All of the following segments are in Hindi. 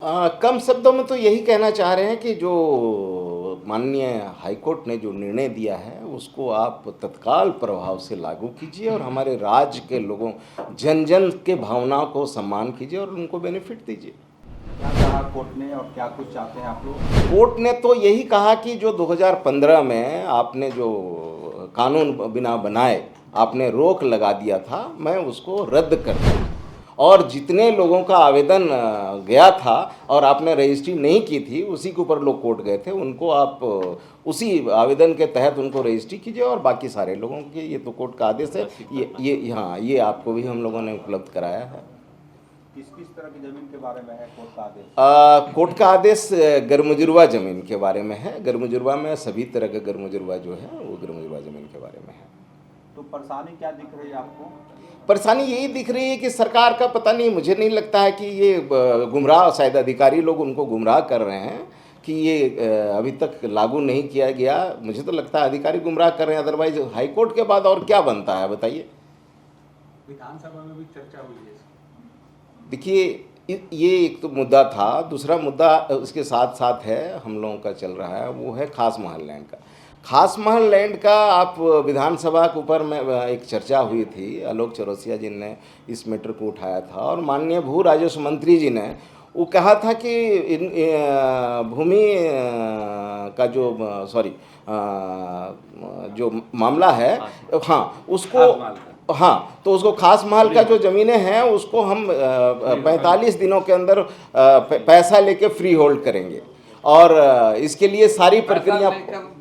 कम शब्दों में तो यही कहना चाह रहे हैं कि जो माननीय हाईकोर्ट ने जो निर्णय दिया है उसको आप तत्काल प्रभाव से लागू कीजिए और हमारे राज्य के लोगों जन जन के भावनाओं को सम्मान कीजिए और उनको बेनिफिट दीजिए। क्या कहा कोर्ट ने और क्या कुछ चाहते हैं आप लोग? कोर्ट ने तो यही कहा कि जो 2015 में आपने जो कानून बिना बनाए आपने रोक लगा दिया था, मैं उसको रद्द कर दूँ और जितने लोगों का आवेदन गया था और आपने रजिस्ट्री नहीं की थी उसी के ऊपर लोग कोर्ट गए थे, उनको आप उसी आवेदन के तहत उनको रजिस्ट्री कीजिए और बाकी सारे लोगों के ये तो कोर्ट का आदेश है। ये हाँ, ये आपको भी हम लोगों ने उपलब्ध कराया है। किस किस तरह की जमीन के बारे में है कोर्ट का आदेश? कोर्ट का आदेश गरमुजुर्वा ज़मीन के बारे में है। गरमुजुर्वा में सभी तरह का गरमुजुर्वा जो है वो गरमुजुर्वा ज़मीन के बारे में है। तो परेशानी क्या दिख रही है आपको? परेशानी यही दिख रही है कि सरकार का पता नहीं, मुझे नहीं लगता है कि ये गुमराह, शायद अधिकारी लोग उनको गुमराह कर रहे हैं कि ये अभी तक लागू नहीं किया गया। मुझे तो लगता है अधिकारी गुमराह कर रहे हैं, अदरवाइज हाईकोर्ट के बाद और क्या बनता है बताइए। विधानसभा में भी चर्चा हुई है। देखिए ये एक तो मुद्दा था, दूसरा मुद्दा उसके साथ साथ है हम लोगों का चल रहा है, वो है खास महल लैंड का। खास महल लैंड का आप विधानसभा के ऊपर में एक चर्चा हुई थी, आलोक चौरसिया जी ने इस मैटर को उठाया था और माननीय भू राजस्व मंत्री जी ने वो कहा था कि भूमि का जो जो मामला है, हाँ उसको, हाँ तो उसको खास महल का जो ज़मीनें हैं उसको हम 45 दिनों के अंदर पैसा लेके फ्री होल्ड करेंगे और इसके लिए सारी प्रक्रिया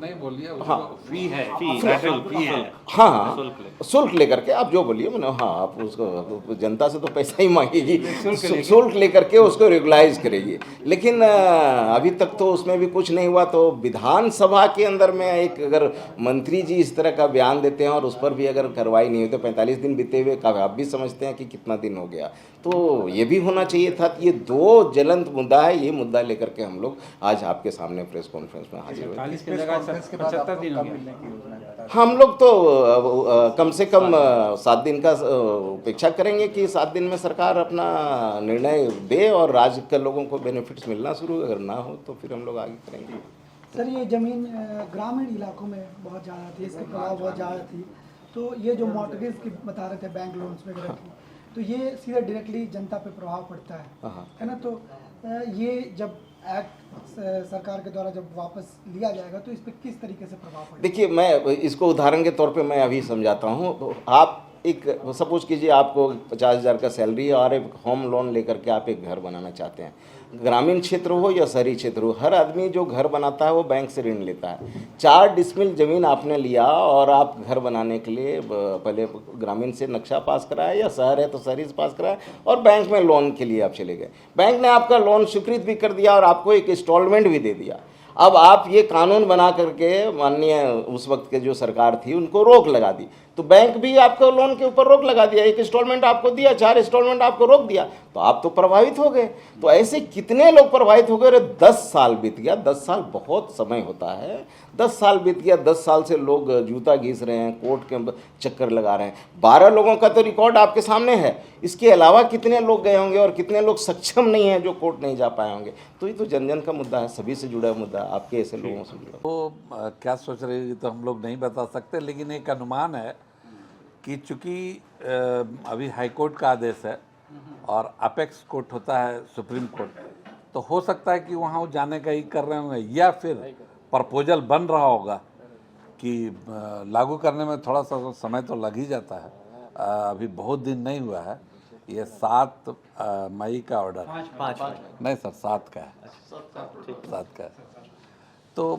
नहीं बोलिए, हाँ फी है, फी है, हाँ हाँ शुल्क लेकर के आप जो बोलिए, मैंने हाँ आप उसको जनता से तो पैसा ही मांगेगी, शुल्क लेकर के उसको रेगुलाइज करेगी। लेकिन अभी तक तो उसमें भी कुछ नहीं हुआ। तो विधानसभा के अंदर में एक अगर मंत्री जी इस तरह का बयान देते हैं और उस पर भी अगर कार्रवाई नहीं हुई तो 45 दिन बीते हुए आप भी समझते हैं कि कितना दिन हो गया। तो ये भी होना चाहिए था। ये दो ज्वलंत मुद्दा है, ये मुद्दा लेकर के हम लोग आज आपके सामने प्रेस कॉन्फ्रेंस में हाजिर हुए। 40 की जगह 75 दिन हो गया। हम लोग तो कम से कम 7 दिन का अपेक्षा करेंगे कि 7 दिन में सरकार अपना निर्णय दे और राज्य के लोगों को बेनिफिट्स मिलना शुरू, अगर ना हो तो फिर हम लोग आगे करेंगे। सर ये ज़मीन ग्रामीण इलाकों में बहुत ज़्यादा थी, इसका प्रभाव बहुत ज़्यादा थी, तो ये जो मॉर्टगेज की बता रहे थे बैंक लोन्स वगैरह की, तो ये सीधा डायरेक्टली जनता पे प्रभाव पड़ता है ना। तो ये जब एक्ट सरकार के द्वारा जब वापस लिया जाएगा तो इस पर किस तरीके से प्रभाव पड़ेगा? देखिए मैं इसको उदाहरण के तौर पे मैं अभी समझाता हूँ। तो आप एक सपोज कीजिए आपको 50,000 का सैलरी है और एक होम लोन लेकर के आप एक घर बनाना चाहते हैं, ग्रामीण क्षेत्र हो या शहरी क्षेत्र हो, हर आदमी जो घर बनाता है वो बैंक से ऋण लेता है। 4 डिसमिल ज़मीन आपने लिया और आप घर बनाने के लिए पहले ग्रामीण से नक्शा पास कराया या शहर है तो शहरी से पास कराया और बैंक में लोन के लिए आप चले गए। बैंक ने आपका लोन स्वीकृत भी कर दिया और आपको एक इंस्टॉलमेंट भी दे दिया। अब आप ये कानून बना करके माननीय उस वक्त के जो सरकार थी उनको रोक लगा दी, तो बैंक भी आपको लोन के ऊपर रोक लगा दिया। एक इंस्टॉलमेंट आपको दिया, 4 इंस्टॉलमेंट आपको रोक दिया, तो आप तो प्रभावित हो गए। तो ऐसे कितने लोग प्रभावित हो गए। अरे 10 साल बीत गया, 10 साल बहुत समय होता है। 10 साल बीत गया, 10 साल से लोग जूता घिस रहे हैं, कोर्ट के चक्कर लगा रहे हैं। 12 लोगों का तो रिकॉर्ड आपके सामने है, इसके अलावा कितने लोग गए होंगे और कितने लोग सक्षम नहीं हैं जो कोर्ट नहीं जा पाए होंगे। तो ये तो जन जन का मुद्दा है, सभी से जुड़ा मुद्दा, आपके ऐसे लोगों से जुड़ा। तो क्या सोच रहे हैं तो हम लोग नहीं बता सकते, लेकिन एक अनुमान है कि चूंकि अभी हाई कोर्ट का आदेश है और अपेक्स कोर्ट होता है सुप्रीम कोर्ट, तो हो सकता है कि वहाँ वो जाने का ही कर रहे होंगे या फिर प्रपोजल बन रहा होगा कि लागू करने में थोड़ा सा समय तो लग ही जाता है। अभी बहुत दिन नहीं हुआ है, ये 7 मई का ऑर्डर, 5 नहीं सर 7 का है, 7 का है। तो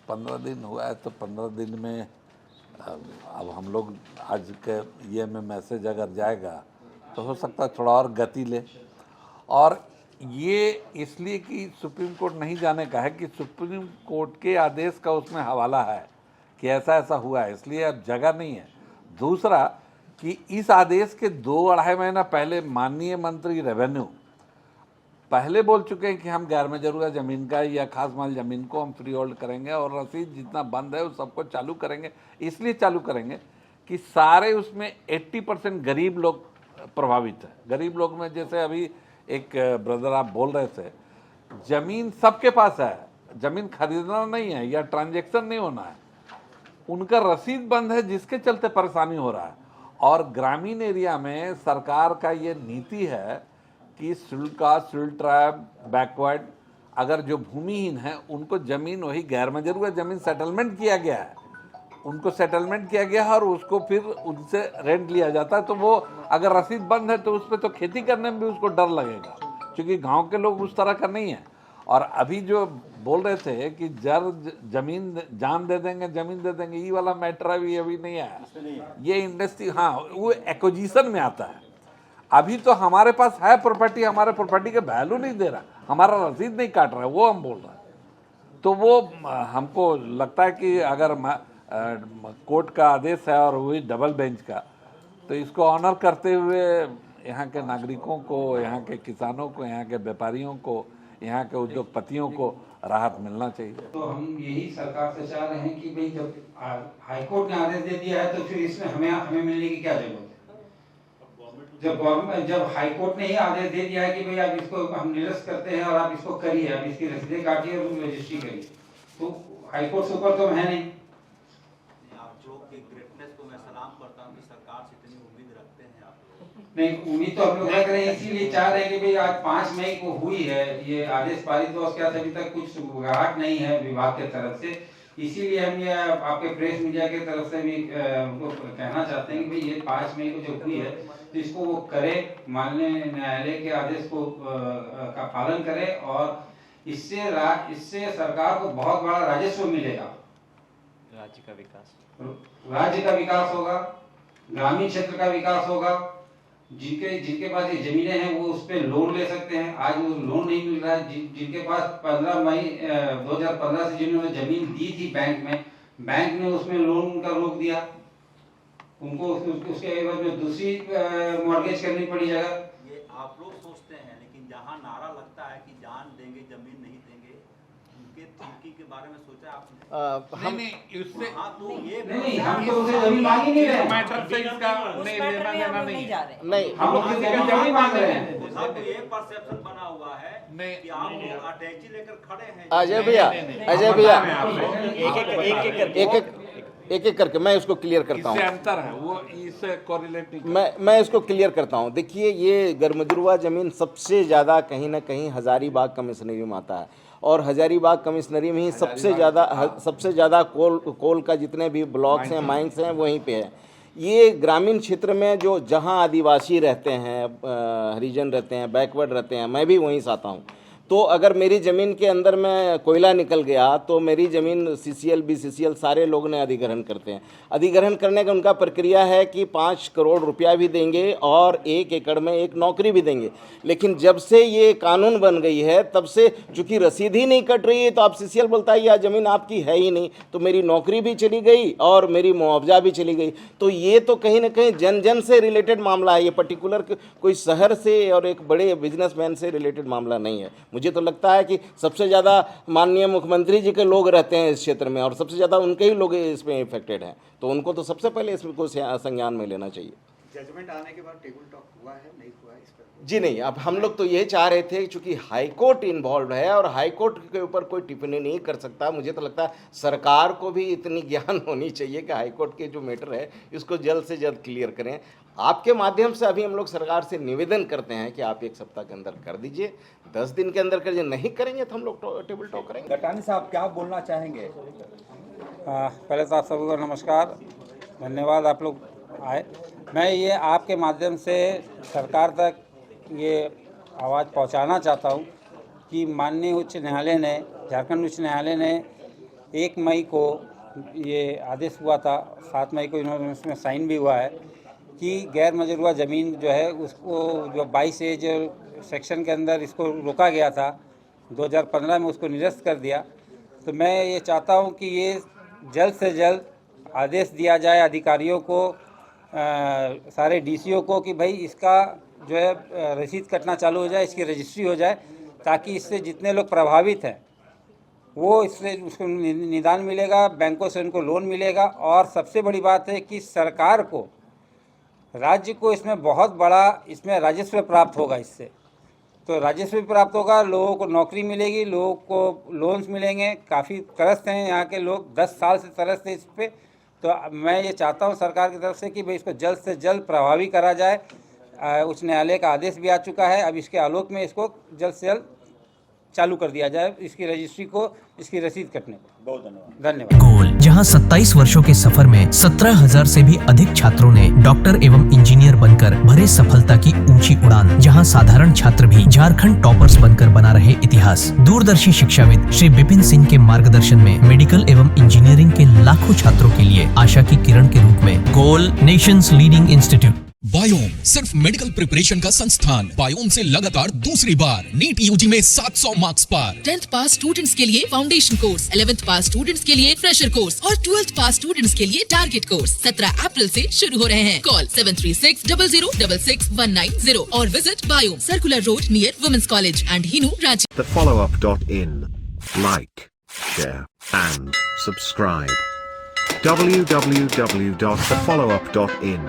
15 दिन हुआ है, तो 15 दिन में अब हम लोग आज के ये में मैसेज अगर जाएगा तो हो सकता है थोड़ा और गति ले। और ये इसलिए कि सुप्रीम कोर्ट नहीं जाने का है कि सुप्रीम कोर्ट के आदेश का उसमें हवाला है कि ऐसा ऐसा हुआ है, इसलिए अब जगह नहीं है। दूसरा कि इस आदेश के 2-2.5 महीना पहले माननीय मंत्री रेवेन्यू पहले बोल चुके हैं कि हम गैर मजरूरा ज़मीन का या खास माल ज़मीन को हम फ्री होल्ड करेंगे और रसीद जितना बंद है उस सबको चालू करेंगे। इसलिए चालू करेंगे कि सारे उसमें 80% गरीब लोग प्रभावित है। गरीब लोग में जैसे अभी एक ब्रदर आप बोल रहे थे, जमीन सबके पास है, जमीन खरीदना नहीं है या ट्रांजैक्शन नहीं होना है, उनका रसीद बंद है जिसके चलते परेशानी हो रहा है। और ग्रामीण एरिया में सरकार का ये नीति है कि schedule caste, schedule tribe, backward, अगर जो भूमिहीन है उनको जमीन, वही गैर मजरूआ जमीन सेटलमेंट किया गया है, उनको सेटलमेंट किया गया है और उसको फिर उनसे रेंट लिया जाता है। तो वो अगर रसीद बंद है तो उस पर तो खेती करने में भी उसको डर लगेगा, क्योंकि गांव के लोग उस तरह का नहीं है। और अभी जो बोल रहे थे कि जमीन जान दे देंगे, जमीन दे देंगे, ये वाला मैटर अभी नहीं आया। ये इंडस्ट्री, हाँ, वो एक्विजिशन में आता है। अभी तो हमारे पास है प्रॉपर्टी, हमारे प्रॉपर्टी के वैल्यू नहीं दे रहा, हमारा रसीद नहीं काट रहा है, वो हम बोल रहे हैं। तो वो हमको लगता है कि अगर कोर्ट का आदेश है और वही डबल बेंच का, तो इसको ऑनर करते हुए यहाँ के नागरिकों को, यहाँ के किसानों को, यहाँ के व्यापारियों को, यहाँ के उद्योगपतियों को राहत मिलना चाहिए। तो हम यही सरकार से चाह रहे हैं कि भाई जब हाईकोर्ट ने आदेश दे दिया है तो फिर इसमें हमें मिलने की क्या जरूरत है। जब हाईकोर्ट ने ही आदेश दे दिया है कि भाई आप इसको हम निरस्त करते हैं और आप इसको करिए, आप इसकी रसीदें काटिए और रजिस्ट्री करिए, तो हाईकोर्ट से ऊपर तो है नहीं। आप लोग की ग्रेटनेस को मैं सलाम करता हूँ कि सरकार से इतनी उम्मीद रखते हैं आप लोग। नहीं, उम्मीद तो हम लोग रख रहे हैं, इसीलिए चाह रहे हैं कि भाई आज 5 मई को हुई है ये आदेश पारित, तो उसके बाद अभी तक कुछ घाट नहीं है विभाग के तरफ से। इसीलिए हम ये आपके प्रेस मीडिया की तरफ से भी उनको कहना चाहते हैं कि भाई ये 5 मई को जो हुई है तो इसको वो करे, माननीय न्यायालय के आदेश को का पालन करे, और इससे सरकार को बहुत बड़ा राजस्व मिलेगा, राज्य का विकास होगा, ग्रामीण क्षेत्र का विकास होगा। जिनके पास ये जमीनें हैं वो उस पे लोन ले सकते हैं, आज वो लोन नहीं मिल रहा है। जिनके पास 15 मई 2015 से जिन्होंने जमीन दी थी बैंक में, बैंक ने उसमें लोन का रोक दिया, उनको उसके एवज में दूसरी मॉर्गेज करनी पड़ी जगह। ये आप लोग सोचते हैं, लेकिन जहाँ नारा लगता है कि जान देंगे जमीन नहीं देंगे, उनके थिंकिंग के बारे में सोचा आपने? नहीं, उससे तो ये नहीं, हम तो उसे जमीन मांग ही नहीं रहे, मैटर से इसका नहीं लेना देना नहीं है। नहीं, हम लोग जमीन मांग रहे हैं। साहब ये परसेप्शन बना हुआ है कि आप लोग अटैची लेकर खड़े हैं। अजय भैया, एक एक करके मैं इसको क्लियर करता हूँ। इससे अंतर है, वो इससे कोरिलेट नहीं। मैं इसको क्लियर करता हूँ। देखिए, ये गरमजरुआ ज़मीन सबसे ज़्यादा कहीं ना कहीं हज़ारीबाग कमिश्नरी में आता है, और हज़ारीबाग कमिश्नरी में ही सबसे ज़्यादा कोल का जितने भी ब्लॉक्स हैं, माइंस हैं, वहीं पे है। ये ग्रामीण क्षेत्र में जो जहाँ आदिवासी रहते हैं, हरिजन रहते हैं, बैकवर्ड रहते हैं, मैं भी वहीं से आता हूँ। तो अगर मेरी ज़मीन के अंदर में कोयला निकल गया तो मेरी ज़मीन CCL, BCCL सारे लोग ने अधिग्रहण करते हैं। अधिग्रहण करने का उनका प्रक्रिया है कि 5 करोड़ रुपया भी देंगे और 1 एकड़ में 1 नौकरी भी देंगे। लेकिन जब से ये कानून बन गई है तब से चूंकि रसीद ही नहीं कट रही है, तो आप CCL बोलता है यह ज़मीन आपकी है ही नहीं, तो मेरी नौकरी भी चली गई और मेरी मुआवजा भी चली गई। तो ये तो कहीं ना कहीं जन जन से रिलेटेड मामला है, ये पर्टिकुलर कोई शहर से और एक बड़े बिजनेसमैन से रिलेटेड मामला नहीं है। मुझे तो लगता है कि सबसे ज़्यादा माननीय मुख्यमंत्री जी के लोग रहते हैं इस क्षेत्र में, और सबसे ज़्यादा उनके ही लोग इसमें इफेक्टेड हैं, तो उनको तो सबसे पहले इसको संज्ञान में लेना चाहिए। जजमेंट आने के बाद टेबल टॉक हुआ है, नहीं हुआ है इस पर? जी नहीं, अब हम लोग तो ये चाह रहे थे, चूंकि हाई कोर्ट इन्वॉल्व है और हाई कोर्ट के ऊपर कोई टिप्पणी नहीं कर सकता। मुझे तो लगता है सरकार को भी इतनी ज्ञान होनी चाहिए कि हाई कोर्ट के जो मैटर है इसको जल्द से जल्द क्लियर करें। आपके माध्यम से अभी हम लोग सरकार से निवेदन करते हैं कि आप 1 सप्ताह के अंदर कर दीजिए, 10 दिन के अंदर करिए। नहीं करेंगे तो हम लोग टेबल टॉक करेंगे। गटानी साहब क्या बोलना चाहेंगे? पहले तो आप सबको नमस्कार, धन्यवाद आप लोग आए। मैं ये आपके माध्यम से सरकार तक ये आवाज़ पहुंचाना चाहता हूं कि माननीय उच्च न्यायालय ने, झारखंड उच्च न्यायालय ने 1 मई को ये आदेश हुआ था, 7 मई को इन्होंने उसमें साइन भी हुआ है कि गैर मजरूआ ज़मीन जो है उसको जो 22A सेक्शन के अंदर इसको रोका गया था, 2015 में उसको निरस्त कर दिया। तो मैं ये चाहता हूं कि ये जल्द से जल्द आदेश दिया जाए अधिकारियों को, सारे DCO को, कि भाई इसका जो है रसीद कटना चालू हो जाए, इसकी रजिस्ट्री हो जाए, ताकि इससे जितने लोग प्रभावित हैं वो इससे उसको निदान मिलेगा, बैंकों से उनको लोन मिलेगा। और सबसे बड़ी बात है कि सरकार को, राज्य को इसमें बहुत बड़ा इसमें राजस्व प्राप्त होगा इससे। तो राजस्व भी प्राप्त होगा, लोगों को नौकरी मिलेगी, लोगों को लोन्स मिलेंगे। काफ़ी त्रस्त हैं यहाँ के लोग, 10 साल से त्रस्त हैं इस पे। तो मैं ये चाहता हूँ सरकार की तरफ से कि भाई इसको जल्द से जल्द प्रभावी करा जाए। उच्च न्यायालय का आदेश भी आ चुका है, अब इसके आलोक में इसको जल्द से जल्द चालू कर दिया जाए, इसकी रजिस्ट्री को, इसकी रसीद कटने को। बहुत धन्यवाद। गोल, जहां 27 वर्षों के सफर में 17,000 से भी अधिक छात्रों ने डॉक्टर एवं इंजीनियर बनकर भरे सफलता की ऊंची उड़ान, जहां साधारण छात्र भी झारखंड टॉपर्स बनकर बना रहे इतिहास। दूरदर्शी शिक्षाविद श्री विपिन सिंह के मार्गदर्शन में मेडिकल एवं इंजीनियरिंग के लाखों छात्रों के लिए आशा की किरण के रूप में गोल, नेशंस लीडिंग इंस्टीट्यूट। बायोम सिर्फ मेडिकल प्रिपरेशन का संस्थान। बायोम से लगातार दूसरी बार नीट यूजी में 700 मार्क्स पार। 10th पास स्टूडेंट्स के लिए फाउंडेशन कोर्स, 11th पास स्टूडेंट्स के लिए फ्रेशर कोर्स और 12th पास स्टूडेंट्स के लिए टारगेट कोर्स 17 अप्रैल से शुरू हो रहे हैं। कॉल 7360066190 और visit Biome, circular road near women's college and Hinu, Ranchi. thefollowup.in. Like, share and subscribe. www.thefollowup.in